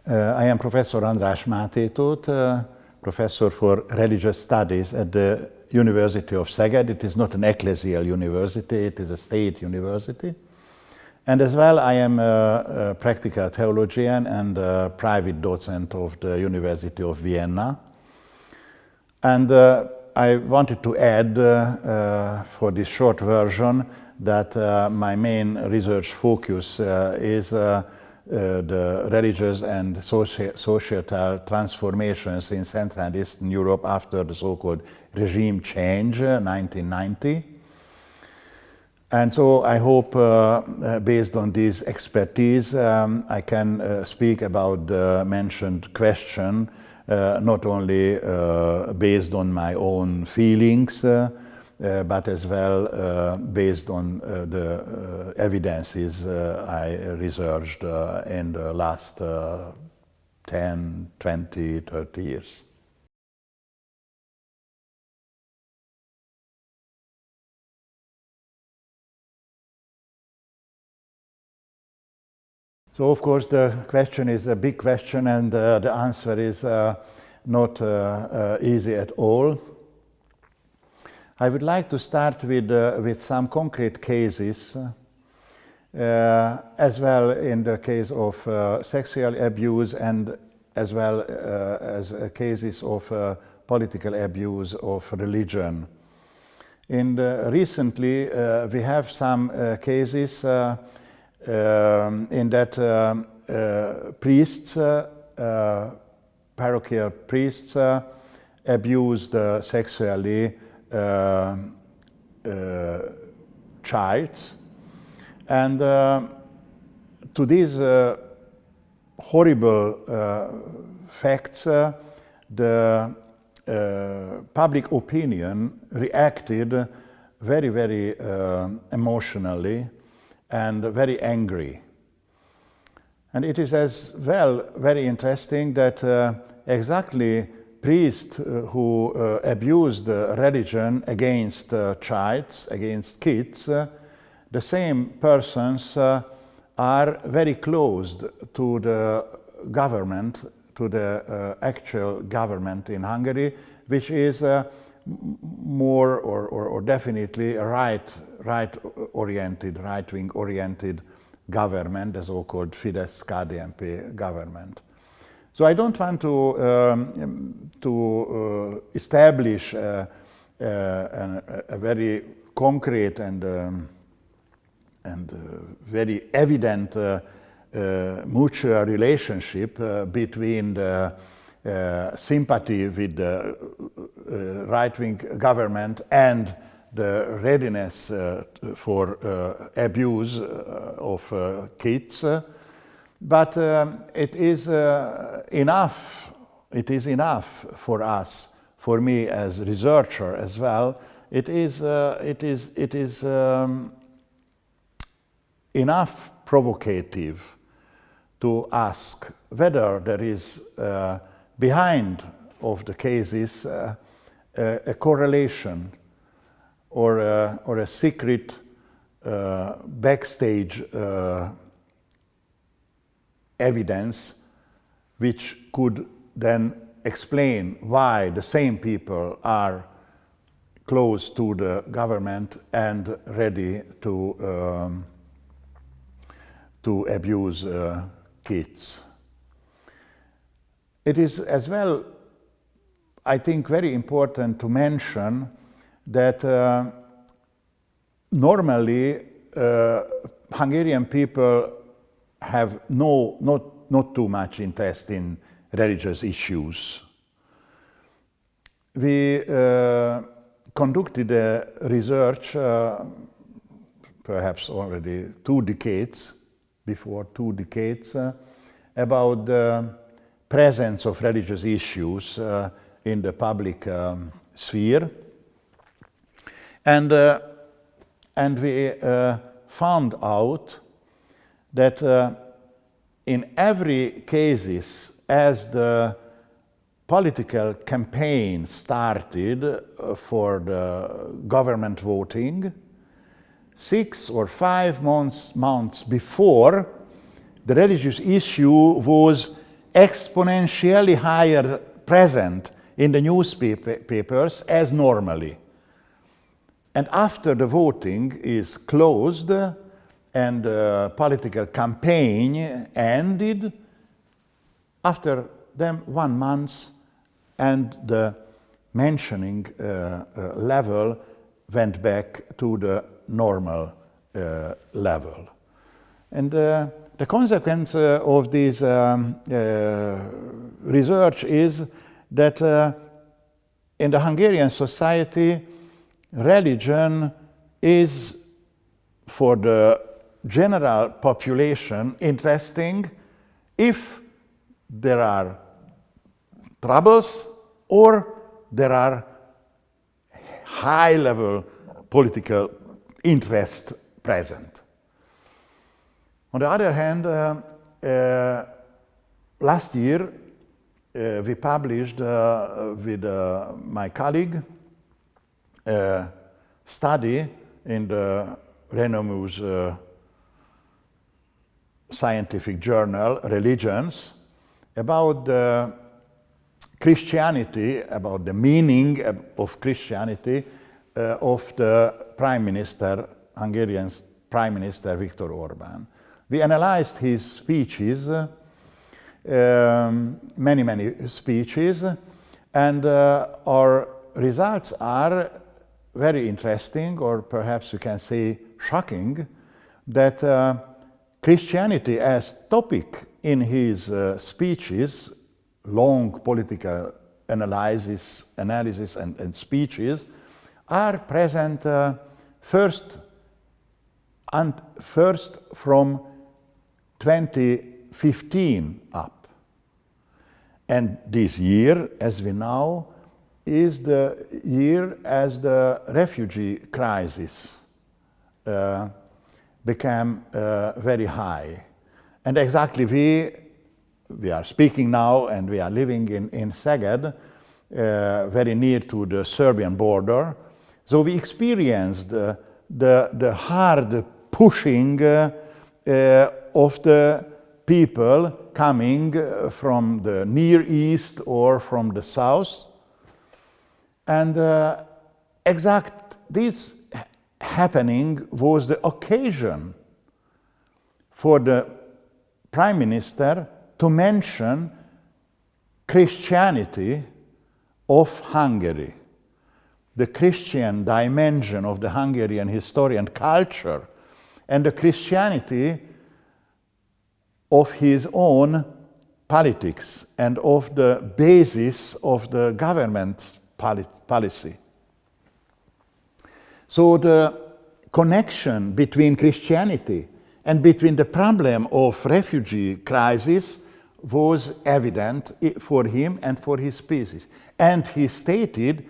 I am Professor András Máté Tóth, Professor for Religious Studies at the University of Szeged. It is not an ecclesial university, it is a state university. And as well, I am a practical theologian and a private docent of the University of Vienna. And I wanted to add for this short version that my main research focus is the religious and societal transformations in Central and Eastern Europe after the so-called regime change, 1990. And so I hope, based on this expertise, I can speak about the mentioned question, not only based on my own feelings, but as well based on the evidences I researched in the last 10, 20, 30 years. So, of course, the question is a big question, and the answer is not easy at all. I would like to start with some concrete cases, as well in the case of sexual abuse and as well as cases of political abuse of religion. Recently, we have some cases in that priests, parochial priests, abused sexually childs, and to these horrible facts, the public opinion reacted very, very emotionally and very angry. And it is as well very interesting that exactly priests who abused religion against childs, against kids, the same persons are very close to the government, to the actual government in Hungary, which is more or definitely a right-oriented, right-wing oriented government, the so-called Fidesz-KDNP government. So I don't want to establish a very concrete and very evident mutual relationship between the sympathy with the right-wing government and the readiness for abuse of kids. But it is enough for us, for me as researcher as well. It is enough provocative to ask whether there is behind of the cases a correlation or a secret backstage evidence which could then explain why the same people are close to the government and ready to abuse kids. It is as well, I think, very important to mention that normally Hungarian people have not too much interest in religious issues. We conducted a research perhaps already 2 decades, before 2 decades, about the presence of religious issues in the public sphere. And we found out that in every case, as the political campaign started for the government voting, 6 or 5 months before, the religious issue was exponentially higher present in the newspapers as normally. And after the voting is closed and the political campaign ended, after them 1 month and the mentioning level went back to the normal level. And the consequence of this research is that in the Hungarian society, religion is for the general population interesting if there are troubles or there are high-level political interest present. On the other hand, last year we published with my colleague a study in the renowned scientific journal Religions about Christianity, about the meaning of Christianity of the Prime Minister, Hungarian Prime Minister Viktor Orbán. We analyzed his speeches, many speeches, and our results are very interesting, or perhaps you can say shocking, that Christianity as topic in his speeches, long political analysis and speeches, are present first from 2015 up. And this year, as we know, is the year as the refugee crisis became very high. And exactly we are speaking now and we are living in Szeged, very near to the Serbian border. So we experienced the hard pushing of the people coming from the Near East or from the South. And this happening was the occasion for the Prime Minister to mention Christianity of Hungary, the Christian dimension of the Hungarian history and culture, and the Christianity of his own politics and of the basis of the government policy. So the connection between Christianity and between the problem of refugee crisis was evident for him and for his species. And he stated,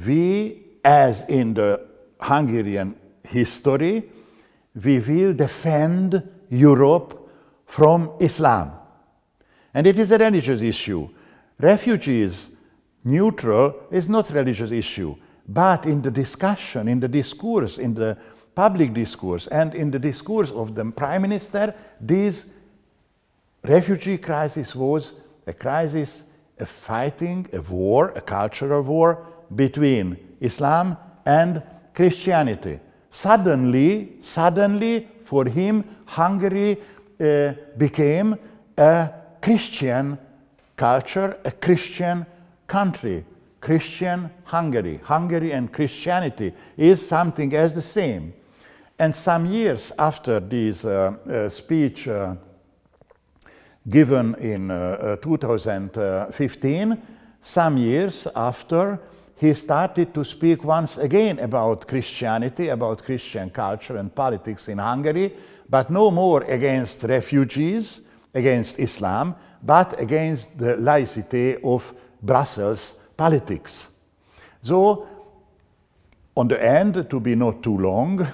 we, as in the Hungarian history, we will defend Europe from Islam. And it is a religious issue. Refugees, neutral, is not a religious issue. But in the discussion, in the discourse, in the public discourse, and in the discourse of the Prime Minister, this refugee crisis was a crisis, a fighting, a war, a cultural war between Islam and Christianity. Suddenly, for him, Hungary became a Christian culture, a Christian country, Christian Hungary. Hungary and Christianity is something as the same. And some years after this speech given in 2015, some years after, he started to speak once again about Christianity, about Christian culture and politics in Hungary, but no more against refugees, against Islam, but against the laicity of Brussels politics. So, on the end, to be not too long,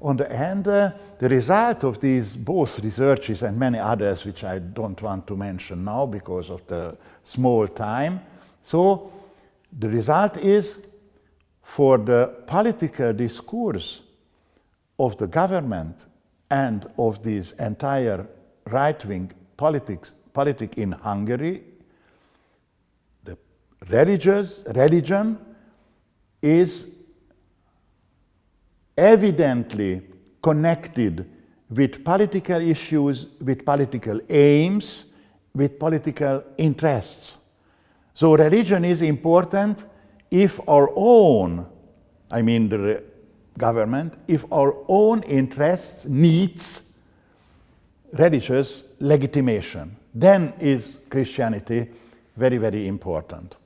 on the end, the result of these both researches and many others, which I don't want to mention now because of the small time, so the result is, for the political discourse of the government and of this entire right-wing politics in Hungary, the religion is evidently connected with political issues, with political aims, with political interests. So religion is important if our own, I mean the government, if our own interests needs religious legitimation, then is Christianity very, very important.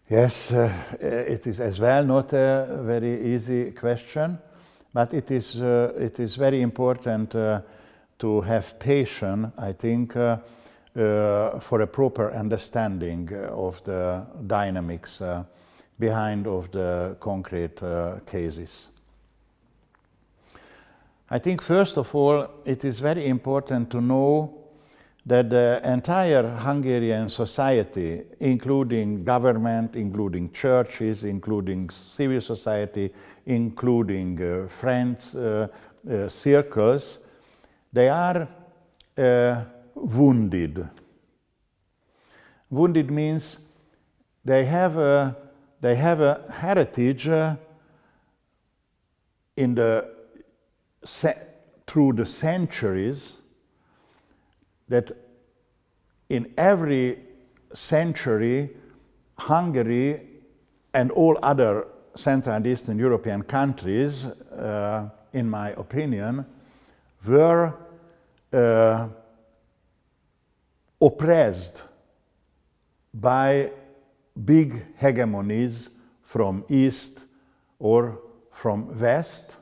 Yes, it is as well not a very easy question, but it is very important to have patience, I think, for a proper understanding of the dynamics behind of the concrete cases. I think first of all, it is very important to know that the entire Hungarian society, including government, including churches, including civil society, including friends, circles, they are wounded. Wounded means they have a heritage through the centuries, that in every century, Hungary and all other Central and Eastern European countries, in my opinion, were oppressed by big hegemonies from East or from West.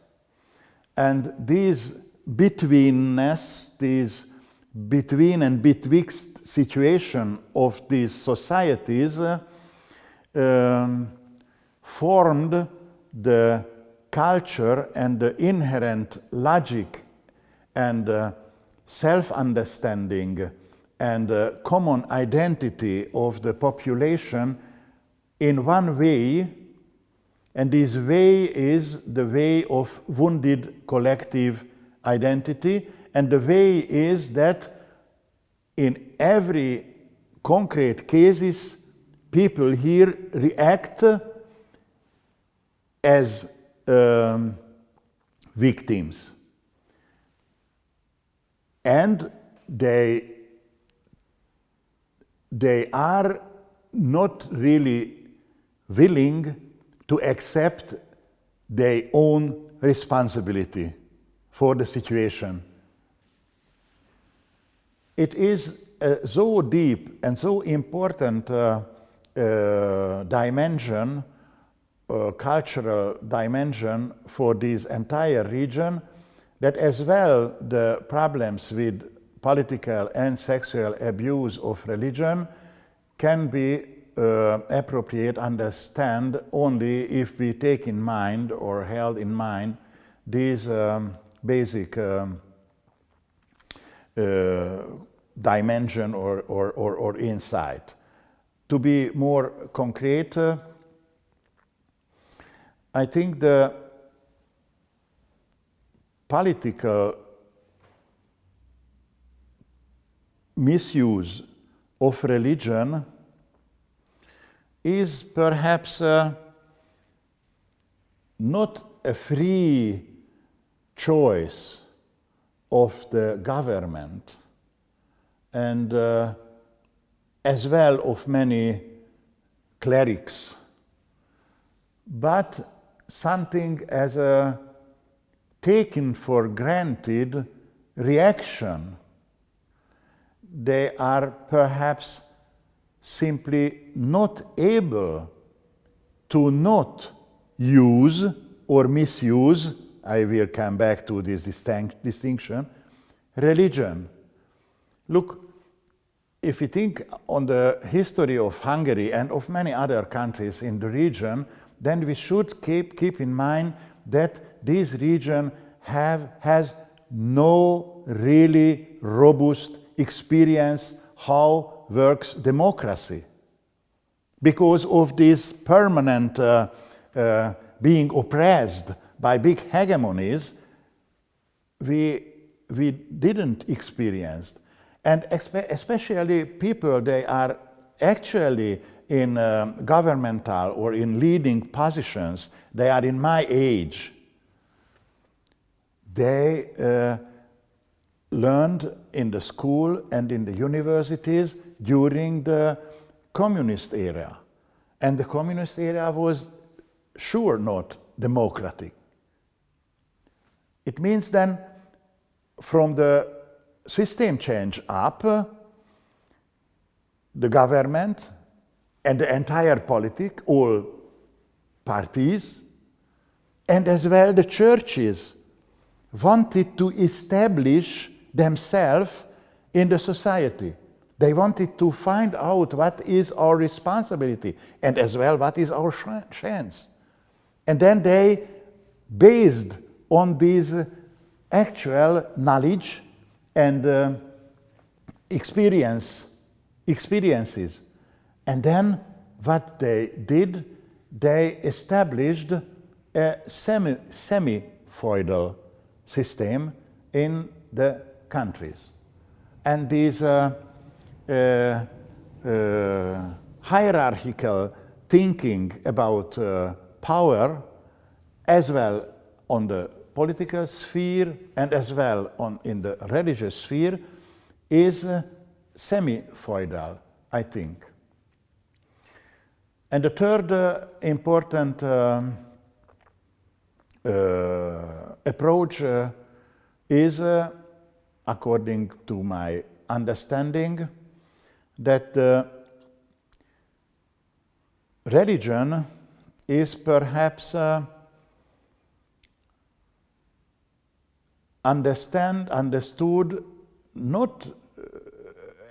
And these betweenness, these between and betwixt situation of these societies formed the culture and the inherent logic and self-understanding and common identity of the population in one way, and this way is the way of wounded collective identity. And the way is that in every concrete cases, people here react as victims. And they are not really willing to accept their own responsibility for the situation. It is so deep and so important dimension, cultural dimension for this entire region, that as well the problems with political and sexual abuse of religion can be appropriate understand only if we take in mind or held in mind these basic dimension or insight. To be more concrete, I think the political misuse of religion is perhaps not a free choice of the government and as well of many clerics, but something as a taken for granted reaction. They are perhaps simply not able to not use or misuse, I will come back to this distinction, religion. Look, if you think on the history of Hungary and of many other countries in the region, then we should keep in mind that this region has no really robust experience how works democracy. because of this permanent being oppressed by big hegemonies, we didn't experience. And especially people, they are actually in governmental or in leading positions, they are in my age. They learned in the school and in the universities during the communist era. And the communist era was sure not democratic. It means then from the system change up, the government and the entire politic, all parties, and as well the churches wanted to establish themselves in the society. They wanted to find out what is our responsibility and as well what is our chance. And then they, based on these actual knowledge and experiences, and then what they did, they established a semi-feudal system in the countries. And these hierarchical thinking about power, as well on the political sphere and as well in the religious sphere, is semi-feudal, I think. And the third important approach is, according to my understanding, that religion is perhaps understood not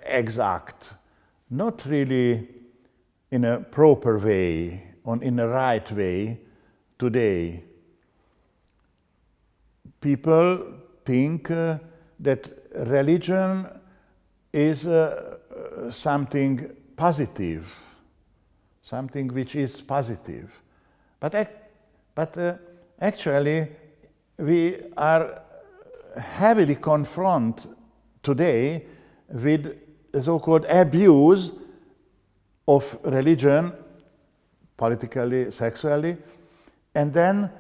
exact, not really in a proper way, in a right way today. People think that religion is something positive, something which is positive. But actually, we are heavily confronted today with the so-called abuse of religion, politically, sexually, and then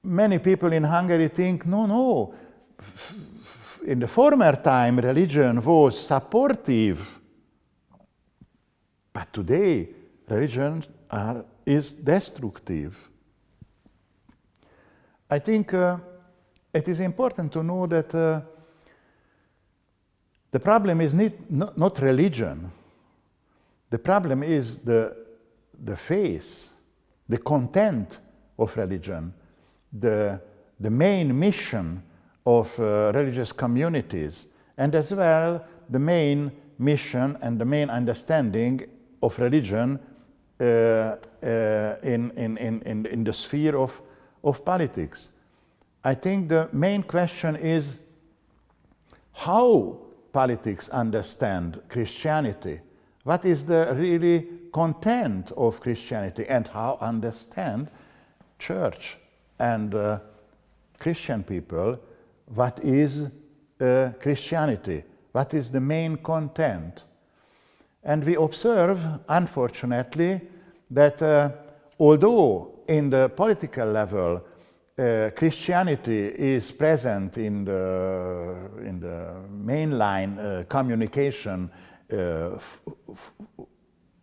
many people in Hungary think, no, in the former time religion was supportive, but today religion is destructive. I think it is important to know that the problem is not religion. The problem is the faith, the content of religion, the main mission of religious communities, and as well the main mission and the main understanding of religion in the sphere of politics. I think the main question is how politics understand Christianity. What is the really content of Christianity, and how understand church and Christian people what is Christianity, what is the main content. And we observe, unfortunately, that although in the political level Christianity is present in the mainline communication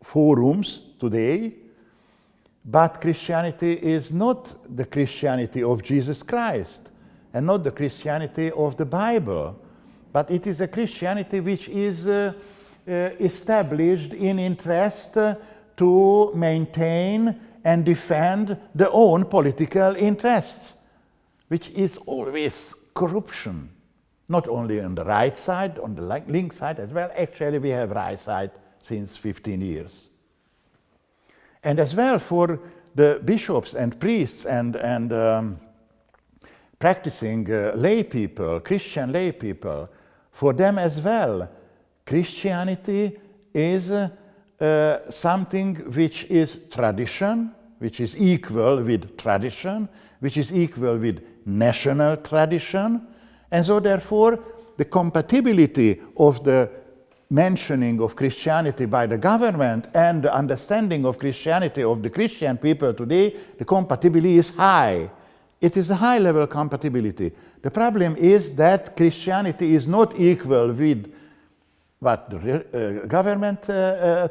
forums today, but Christianity is not the Christianity of Jesus Christ and not the Christianity of the Bible, but it is a Christianity which is established in interest to maintain and defend their own political interests, which is always corruption. Not only on the right side, on the link side as well. Actually, we have right side since 15 years. And as well for the bishops and priests and practicing lay people, Christian lay people, for them as well, Christianity is something which is tradition, which is equal with tradition, which is equal with national tradition. And so therefore, the compatibility of the mentioning of Christianity by the government and the understanding of Christianity of the Christian people today, the compatibility is high. It is a high-level compatibility. The problem is that Christianity is not equal with what the government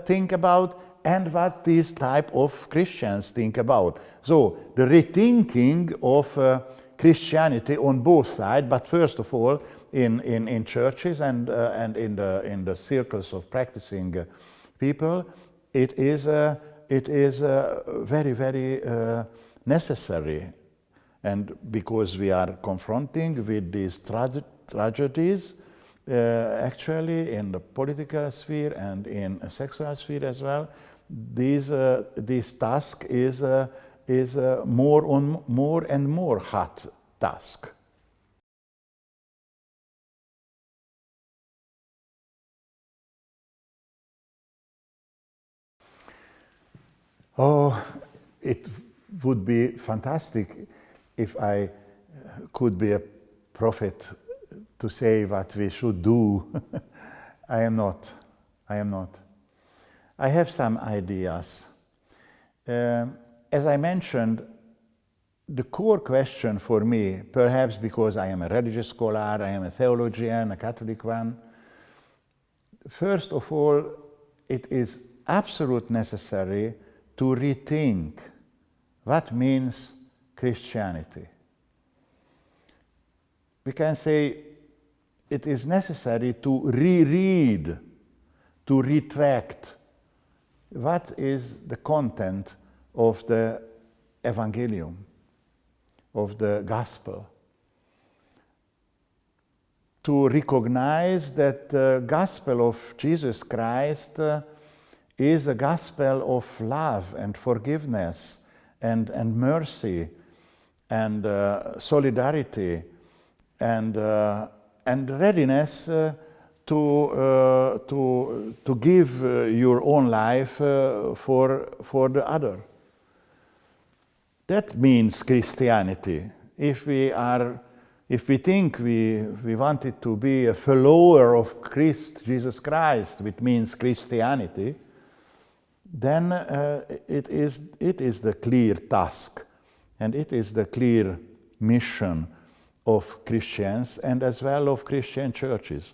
think about and what these type of Christians think about. So the rethinking of Christianity on both sides, but first of all in churches and in the circles of practicing people, it is very, very necessary. And because we are confronting with these tragedies, actually in the political sphere and in a sexual sphere as well, this task is more and more hot task. Oh, it would be fantastic if I could be a prophet to say what we should do. I am not. I am not. I have some ideas. As I mentioned, the core question for me, perhaps because I am a religious scholar, I am a theologian, a Catholic one, first of all, it is absolutely necessary to rethink what means Christianity. We can say it is necessary to reread, to retract what is the content of the Evangelium, of the Gospel. To recognize that the Gospel of Jesus Christ is a gospel of love and forgiveness and mercy and solidarity and readiness to give your own life for the other. That means Christianity. If we think we wanted to be a follower of Jesus Christ, which means Christianity, then it is the clear task, and it is the clear mission of Christians and as well of Christian churches.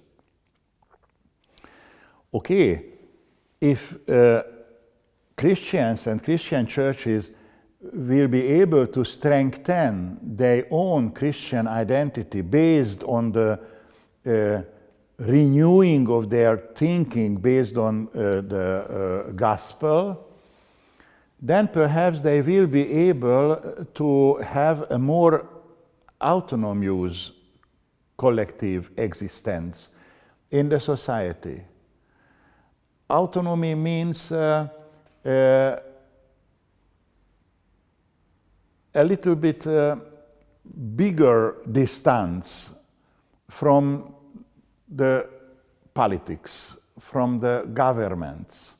Okay, if Christians and Christian churches will be able to strengthen their own Christian identity based on the renewing of their thinking based on the gospel, then perhaps they will be able to have a more autonomous collective existence in the society. Autonomy means a little bit bigger distance from the politics, from the governments,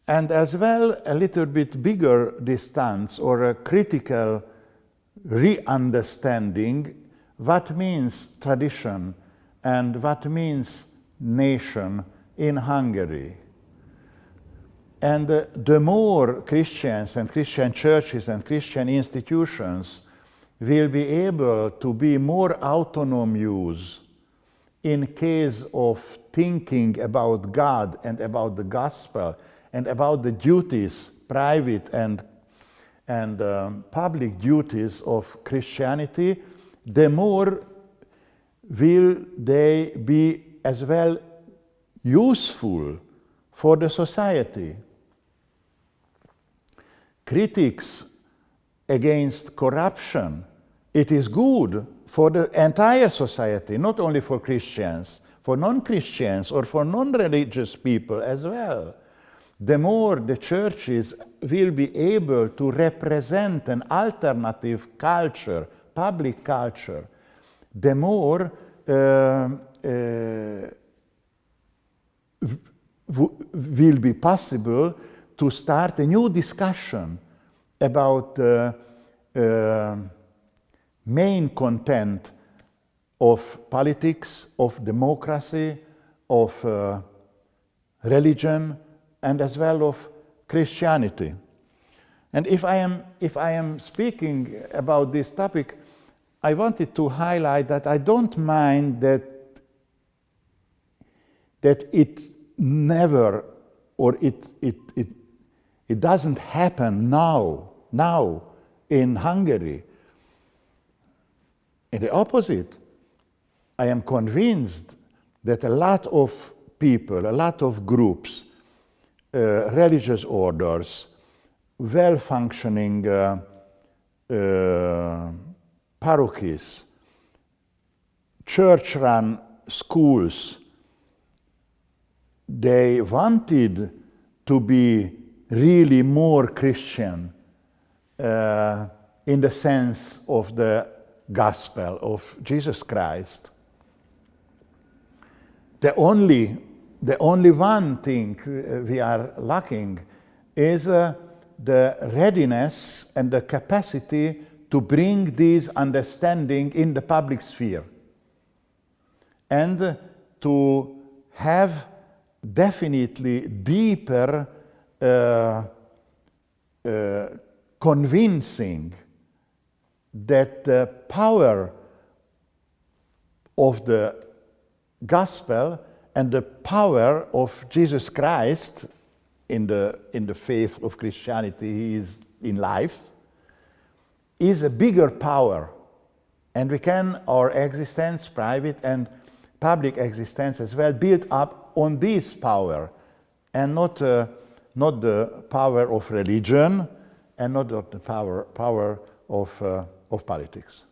and as well a little bit bigger distance or a critical re-understanding what means tradition and what means nation in Hungary. And the more Christians and Christian churches and Christian institutions will be able to be more autonomous in case of thinking about God and about the gospel and about the duties, private and public duties of Christianity, the more will they be as well useful for the society. Critics against corruption, it is good for the entire society, not only for Christians, for non-Christians or for non-religious people as well. The more the churches will be able to represent an alternative culture, public culture, the more will be possible to start a new discussion about the main content of politics, of democracy, of religion, and as well of Christianity. And if I am speaking about this topic, I wanted to highlight that I don't mind that it never, or it doesn't happen now in Hungary. In the opposite, I am convinced that a lot of people, a lot of groups, religious orders, well-functioning parochies, church-run schools, they wanted to be really more Christian in the sense of the gospel of Jesus Christ. The only one thing we are lacking is the readiness and the capacity to bring this understanding in the public sphere and to have definitely deeper convincing that the power of the gospel and the power of Jesus Christ in the faith of Christianity he is in life is a bigger power, and we can our existence, private and public existence as well, build up on this power, and not the power of religion, and not the power of politics.